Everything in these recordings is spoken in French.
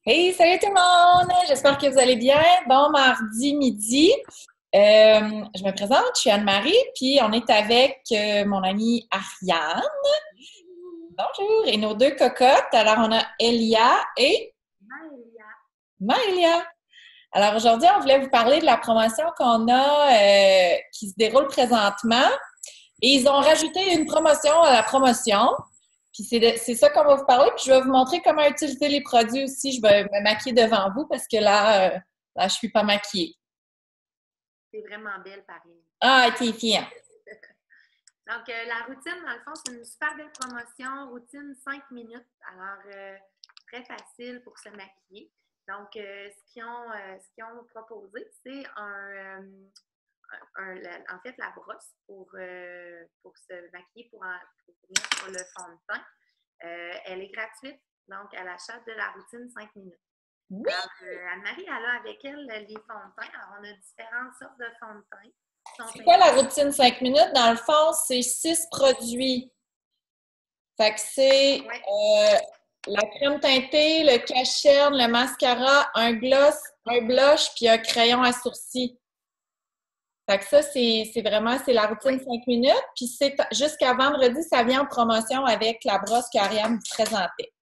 Hey, salut tout le monde! J'espère que vous allez bien. Bon mardi midi. Je me présente, je suis Anne-Marie, puis on est avec mon amie Ariane. Bonjour! Et nos deux cocottes. Alors, on a Elia et Maëlia. Maëlia. Alors, aujourd'hui, on voulait vous parler de la promotion qu'on a qui se déroule présentement. Et ils ont rajouté une promotion à la promotion. Puis c'est ça qu'on va vous parler. Puis je vais vous montrer comment utiliser les produits aussi. Je vais me maquiller devant vous parce que là, je suis pas maquillée. C'est vraiment belle, Paris. Ah, terrifiant. Donc, la routine, dans le fond, c'est une super belle promotion. Routine 5 minutes. Alors, très facile pour se maquiller. Donc, ce qu'ils ont proposé, c'est en fait, la brosse pour se maquiller, pour mettre sur le fond de teint. Elle est gratuite, donc à l'achat de la routine 5 minutes. Oui! Alors, Anne-Marie, elle a avec elle les fonds de teint. Alors, on a différentes sortes de fonds de teint. C'est quoi la routine 5 minutes? Dans le fond, c'est 6 produits. Fait que c'est Ouais. la crème teintée, le cache-cerne, le mascara, un gloss, un blush, puis un crayon à sourcils. Fait que ça, c'est vraiment, c'est la routine Oui. 5 minutes. Puis c'est jusqu'à vendredi, ça vient en promotion avec la brosse qu'Ariane vous présentait.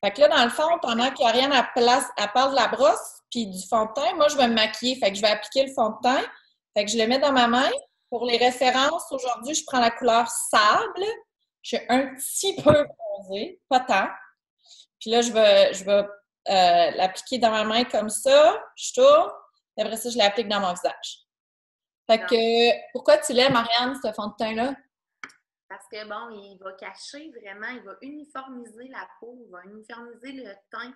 Fait que là, dans le fond, pendant qu'Ariane elle parle de la brosse puis du fond de teint, moi, je vais me maquiller. Fait que je vais appliquer le fond de teint. Fait que je le mets dans ma main. Pour les références, aujourd'hui, je prends la couleur sable. Je suis un petit peu bronzée, pas tant. Puis là, je vais l'appliquer dans ma main comme ça. Je tourne. Et après ça, je l'applique dans mon visage. Fait Donc, que, pourquoi tu l'aimes, Marianne, ce fond de teint-là? parce que, bon, il va cacher vraiment, il va uniformiser la peau, il va uniformiser le teint.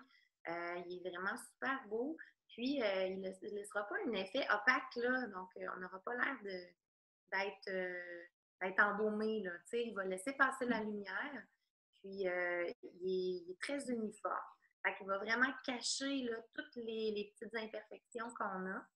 Il est vraiment super beau. Puis, il ne laissera pas un effet opaque, là. Donc, on n'aura pas l'air d'être d'être embaumé, là. Tu sais, il va laisser passer la lumière. Puis, il est très uniforme. Fait qu'il va vraiment cacher, là, toutes les petites imperfections qu'on a.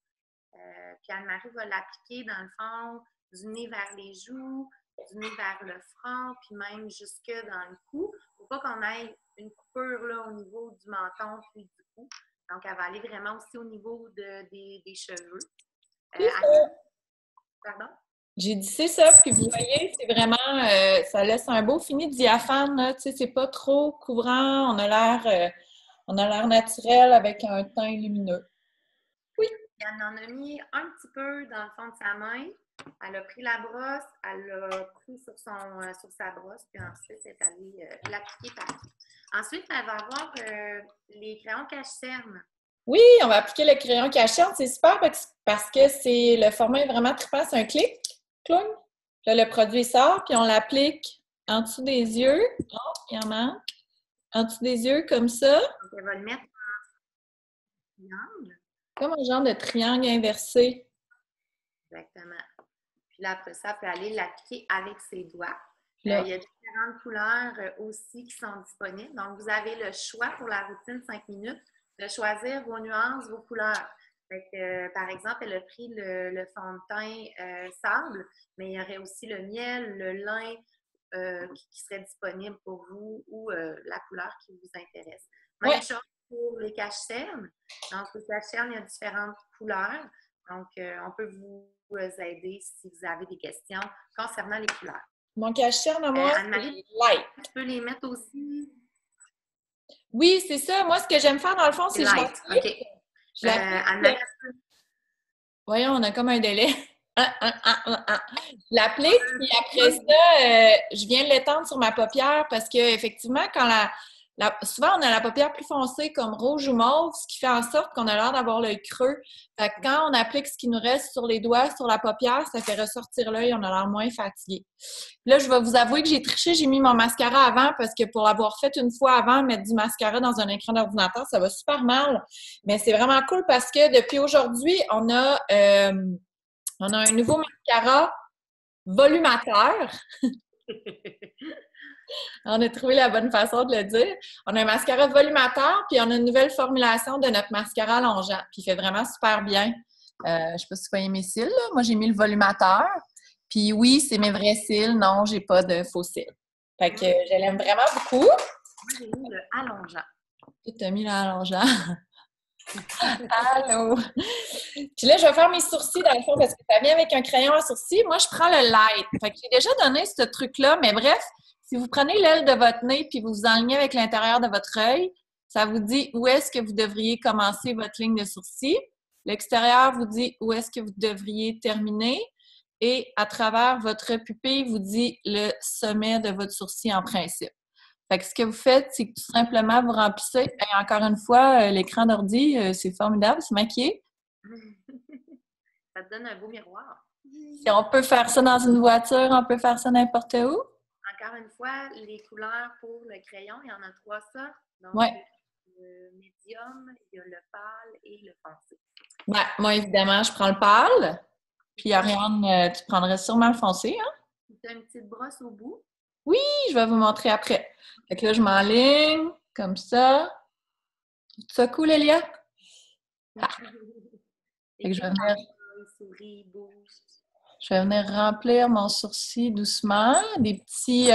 Puis Anne-Marie va l'appliquer dans le fond du nez vers les joues, du nez vers le front, puis même jusque dans le cou. Pour pas qu'on ait une coupure là, au niveau du menton puis du cou. Donc, elle va aller vraiment aussi au niveau des cheveux. C'est ça. Pardon? J'ai dit c'est ça, puis vous voyez, c'est vraiment, ça laisse un beau fini diaphane, là, tu sais, c'est pas trop couvrant, on a l'air naturel avec un teint lumineux. Oui. Elle en a mis un petit peu dans le fond de sa main. Elle a pris la brosse, elle l'a pris sur sa brosse, puis ensuite, elle est allée l'appliquer partout. Ensuite, elle va avoir les crayons cache-cerne. Oui, on va appliquer le crayon cachant, c'est super parce que c'est le format est vraiment trippant, c'est un clic, cloum. Là, le produit sort, puis on l'applique en dessous des yeux. Oh, il y en manque. En dessous des yeux, comme ça, Donc, elle va le mettre en triangle. comme un genre de triangle inversé. Exactement. Puis là, après ça, elle peut aller l'appliquer avec ses doigts. Là. Il y a différentes couleurs aussi qui sont disponibles. Donc, vous avez le choix pour la routine 5 minutes de choisir vos nuances, vos couleurs. Fait que, par exemple, elle a pris le fond de teint sable, mais il y aurait aussi le miel, le lin qui serait disponible pour vous ou la couleur qui vous intéresse. Ouais. Même chose pour les cache-cernes. Donc, les cache-cernes, il y a différentes couleurs. Donc, on peut vous aider si vous avez des questions concernant les couleurs. Mon cache-cerne à moi, c'est Anne-Marie, light. tu peux les mettre aussi. Oui, c'est ça. Moi, ce que j'aime faire, dans le fond, C'est c'est que je light, OK. l'applique. Je l'applique. Anne-Marie, Voyons, on a comme un délai. Je l'applique, puis après ça, je viens l'étendre sur ma paupière parce qu'effectivement, souvent, on a la paupière plus foncée comme rouge ou mauve, ce qui fait en sorte qu'on a l'air d'avoir l'œil creux. Fait que quand on applique ce qui nous reste sur les doigts, sur la paupière, ça fait ressortir l'œil, on a l'air moins fatigué. Là, je vais vous avouer que j'ai triché, j'ai mis mon mascara avant parce que pour l'avoir fait une fois avant, mettre du mascara dans un écran d'ordinateur, ça va super mal. Mais c'est vraiment cool parce que depuis aujourd'hui, on a un nouveau mascara volumateur. On a trouvé la bonne façon de le dire. On a un mascara volumateur, puis on a une nouvelle formulation de notre mascara allongeant. Puis il fait vraiment super bien. Je ne sais pas si vous voyez mes cils, là. Moi, j'ai mis le volumateur. Puis oui, c'est mes vrais cils. Non, j'ai pas de faux cils. Fait que je l'aime vraiment beaucoup. Moi, j'ai mis le allongeant. Tu as mis l'allongeant. Allô! Puis là, je vais faire mes sourcils dans le fond parce que ça vient avec un crayon à sourcils. Moi, je prends le light. Fait que j'ai déjà donné ce truc-là, mais bref, si vous prenez l'aile de votre nez puis vous vous enlignez avec l'intérieur de votre œil, ça vous dit où est-ce que vous devriez commencer votre ligne de sourcils. L'extérieur vous dit où est-ce que vous devriez terminer. Et à travers votre pupille vous dit le sommet de votre sourcil en principe. Fait que ce que vous faites, c'est que tout simplement, vous remplissez. Et encore une fois, l'écran d'ordi, c'est formidable, c'est maquillé. Ça te donne un beau miroir. Si on peut faire ça dans une voiture, on peut faire ça n'importe où. Encore une fois, les couleurs pour le crayon, il y en a 3 sortes. Donc, Ouais. le médium, il y a le pâle et le foncé. Ben, moi, évidemment, je prends le pâle. Puis, Ariane, tu prendrais sûrement le foncé, hein? Tu as une petite brosse au bout. Oui, je vais vous montrer après. Fait que là, je m'enligne, comme ça. Ça cool, Elia? Ah. Fait que je vais venir remplir mon sourcil doucement. Des petits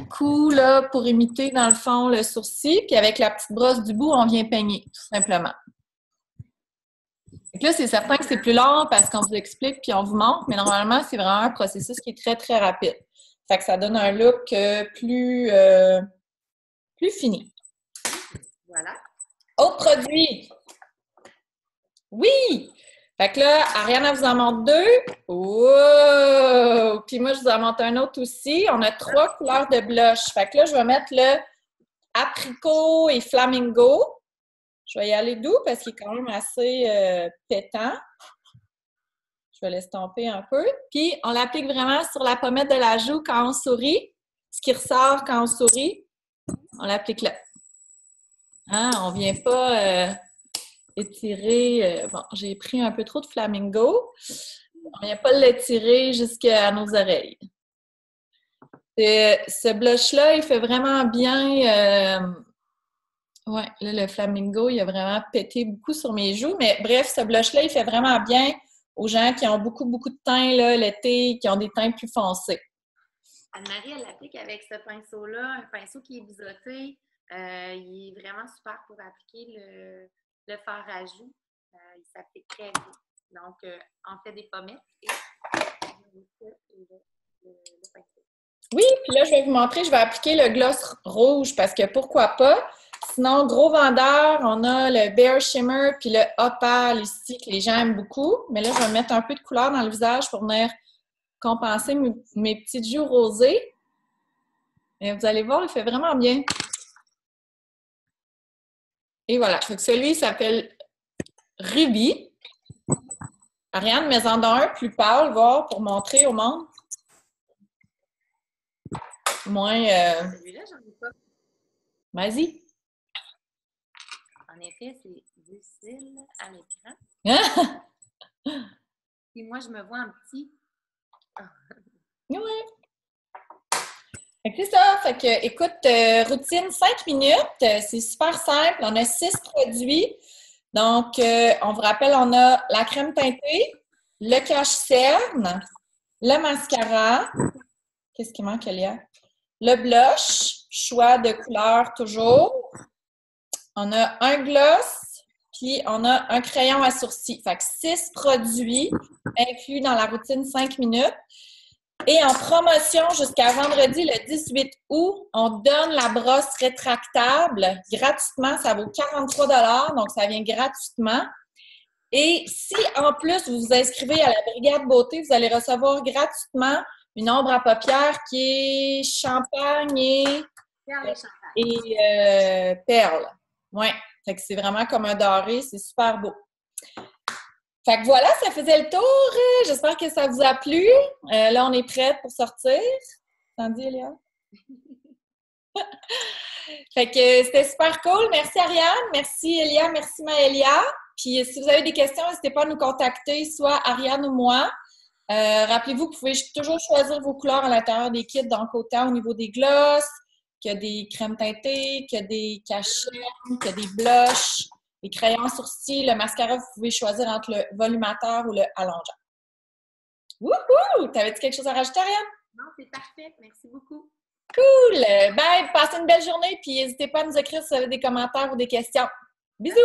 coups là, pour imiter, dans le fond, le sourcil. Puis avec la petite brosse du bout, on vient peigner, tout simplement. Donc là, c'est certain que c'est plus long parce qu'on vous explique puis on vous montre, mais normalement, c'est vraiment un processus qui est très, très rapide. Fait que ça donne un look plus fini. Voilà. Autre produit! Oui! Fait que là, Ariane vous en montre 2. Wow! Puis moi, je vous en montre un autre aussi. On a 3 couleurs de blush. Fait que là, je vais mettre le apricot et flamingo. Je vais y aller doux parce qu'il est quand même assez pétant. Je vais l'estomper un peu. Puis, on l'applique vraiment sur la pommette de la joue quand on sourit. Ce qui ressort quand on sourit, on l'applique là. Hein? On ne vient pas étirer. Bon, j'ai pris un peu trop de flamingo. On ne vient pas l'étirer jusqu'à nos oreilles. Ce blush-là, il fait vraiment bien. Ouais, là, le flamingo, il a vraiment pété beaucoup sur mes joues. Mais bref, ce blush-là, il fait vraiment bien aux gens qui ont beaucoup, beaucoup de teint l'été, qui ont des teints plus foncés. Anne-Marie, elle l'applique avec ce pinceau-là, un pinceau qui est biseauté. Il est vraiment super pour appliquer le fard à joues. Il s'applique très bien. Donc, on fait des pommettes et le pinceau. Oui, puis là, je vais vous montrer, je vais appliquer le gloss rouge parce que pourquoi pas. Sinon, gros vendeur, on a le Bare Shimmer puis le Opal ici que les gens aiment beaucoup. Mais là, je vais mettre un peu de couleur dans le visage pour venir compenser mes petites joues rosées. Et vous allez voir, il fait vraiment bien. Et voilà. Donc, celui s'appelle Ruby. Ariane, mets-en un plus pâle, voir, pour montrer au monde. Moins. Celui-là, j'en ai pas. Vas-y. En effet, c'est difficile à l'écran. Puis moi, je me vois en petit. Oui. C'est ça. Fait que, écoute, routine 5 minutes. C'est super simple. On a 6 produits. Donc, on vous rappelle, on a la crème teintée, le cache-cerne, le mascara. Qu'est-ce qui manque, Elia? Le blush, choix de couleur toujours. On a un gloss, puis on a un crayon à sourcils. Fait que 6 produits inclus dans la routine 5 minutes. Et en promotion jusqu'à vendredi, le 18 août, on donne la brosse rétractable gratuitement. Ça vaut 43 $, donc ça vient gratuitement. Et si, en plus, vous vous inscrivez à la Brigade Beauté, vous allez recevoir gratuitement une ombre à paupières qui est champagne et perle. Oui, fait que c'est vraiment comme un doré, c'est super beau. Fait que voilà, ça faisait le tour. J'espère que ça vous a plu. Là, on est prête pour sortir. T'en dis, Elia? Fait que c'était super cool. Merci, Ariane. Merci, Elia. Merci, Maëlia. Puis si vous avez des questions, n'hésitez pas à nous contacter, soit Ariane ou moi. Rappelez-vous que vous pouvez toujours choisir vos couleurs à l'intérieur des kits, donc autant au niveau des glosses, qu'il y a des crèmes teintées, qu'il y a des cachets, qu'il y a des blushs, les crayons à sourcils, le mascara, vous pouvez choisir entre le volumateur ou le allongeant. Wouhou! T'avais-tu quelque chose à rajouter, Ariane? Non, c'est parfait. Merci beaucoup. Cool! Ben, passez une belle journée, puis n'hésitez pas à nous écrire si vous avez des commentaires ou des questions. Bisous!